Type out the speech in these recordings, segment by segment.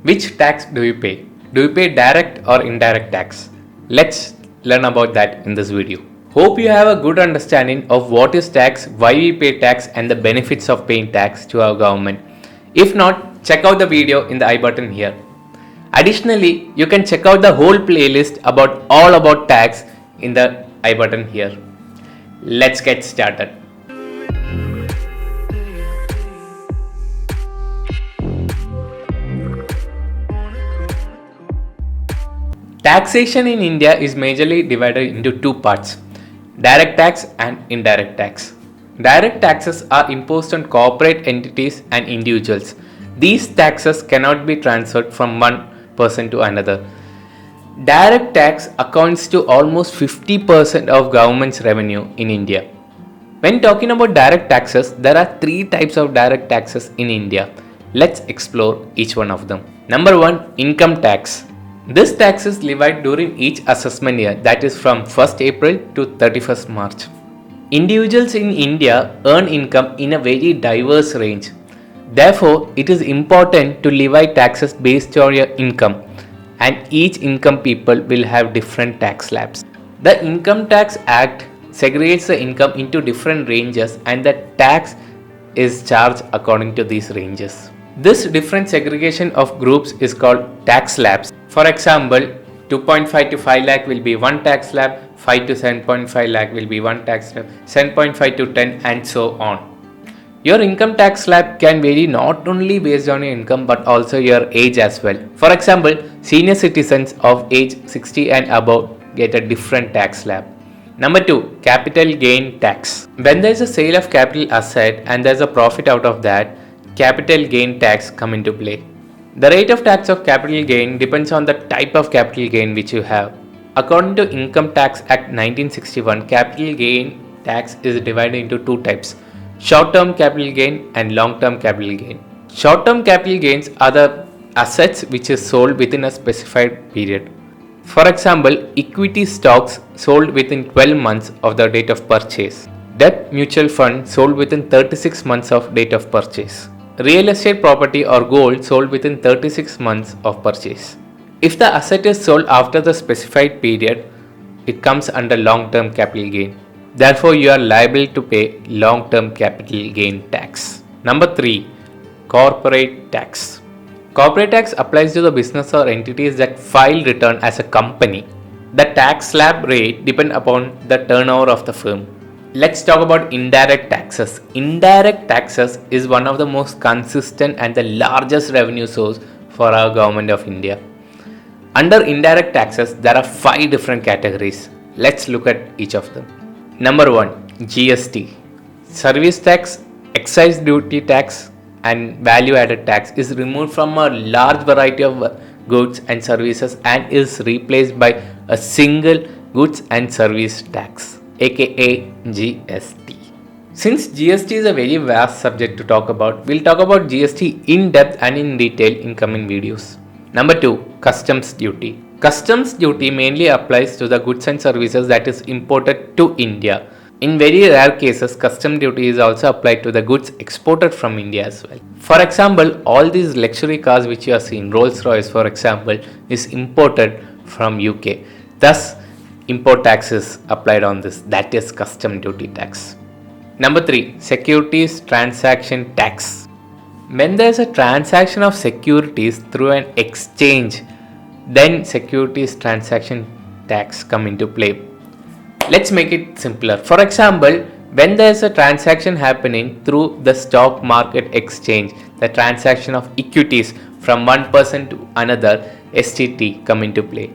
Which tax do you pay? Do you pay direct or indirect tax? Let's learn about that in this video. Hope you have a good understanding of what is tax, why we pay tax, and the benefits of paying tax to our government. If not, check out the video in the I button here. Additionally, you can check out the whole playlist about all about tax in the I button here. Let's get started. Taxation in India is majorly divided into two parts: direct tax and indirect tax. Direct taxes are imposed on corporate entities and individuals. These taxes cannot be transferred from one person to another. Direct tax accounts to almost 50% of government's revenue in India. When talking about direct taxes, there are three types of direct taxes in India. Let's explore each one of them. Number 1, income tax. This tax is levied during each assessment year, that is from 1st April to 31st March. Individuals in India earn income in a very diverse range. Therefore, it is important to levy taxes based on your income, and each income people will have different tax slabs. The Income Tax Act segregates the income into different ranges, and the tax is charged according to these ranges. This different segregation of groups is called tax slabs. For example, 2.5 to 5 lakh will be one tax slab, 5 to 7.5 lakh will be one tax slab, 7.5 to 10 and so on. Your income tax slab can vary not only based on your income but also your age as well. For example, senior citizens of age 60 and above get a different tax slab. Number 2, capital gain tax. When there is a sale of capital asset and there is a profit out of that, capital gain tax come into play. The rate of tax of capital gain depends on the type of capital gain which you have. According to Income Tax Act 1961, capital gain tax is divided into two types: short-term capital gain and long-term capital gain. Short-term capital gains are the assets which is sold within a specified period. For example, equity stocks sold within 12 months of the date of purchase. Debt mutual fund sold within 36 months of date of purchase. Real estate property or gold sold within 36 months of purchase. If the asset is sold after the specified period, it comes under long-term capital gain. Therefore, you are liable to pay long-term capital gain tax. Number 3, corporate tax. Corporate tax applies to the business or entities that file return as a company. The tax slab rate depends upon the turnover of the firm. Let's talk about indirect taxes. Indirect taxes is one of the most consistent and the largest revenue source for our government of India. Under indirect taxes, there are 5 different categories. Let's look at each of them. Number 1, GST. Service tax, excise duty tax, and value added tax is removed from a large variety of goods and services and is replaced by a single goods and service tax, aka GST. Since GST is a very vast subject to talk about, we'll talk about GST in depth and in detail in coming videos. Number 2, customs duty. Customs duty mainly applies to the goods and services that is imported to India. In very rare cases, customs duty is also applied to the goods exported from India as well. For example, all these luxury cars which you are seeing, Rolls-Royce for example, is imported from UK. Thus, import tax is applied on this, that is custom duty tax. Number 3, securities transaction tax. When there is a transaction of securities through an exchange, then securities transaction tax come into play. Let's make it simpler. For example, when there is a transaction happening through the stock market exchange, the transaction of equities from one person to another, STT come into play.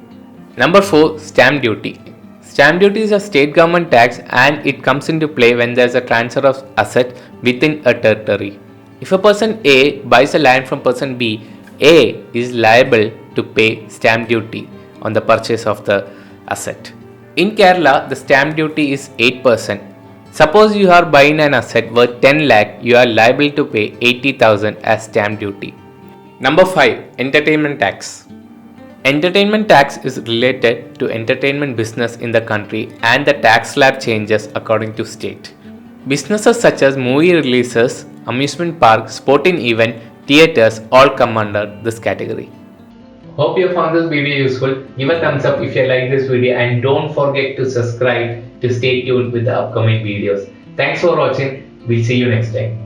Number 4, stamp duty. Stamp duty is a state government tax and it comes into play when there is a transfer of asset within a territory. If a person A buys a land from person B, A is liable to pay stamp duty on the purchase of the asset. In Kerala, the stamp duty is 8%. Suppose you are buying an asset worth 10 lakh, you are liable to pay 80,000 as stamp duty. Number 5, entertainment tax. Entertainment tax is related to entertainment business in the country and the tax slab changes according to state. Businesses such as movie releases, amusement park, sporting event, theatres all come under this category. Hope you found this video useful. Give a thumbs up if you like this video and don't forget to subscribe to stay tuned with the upcoming videos. Thanks for watching. We'll see you next time.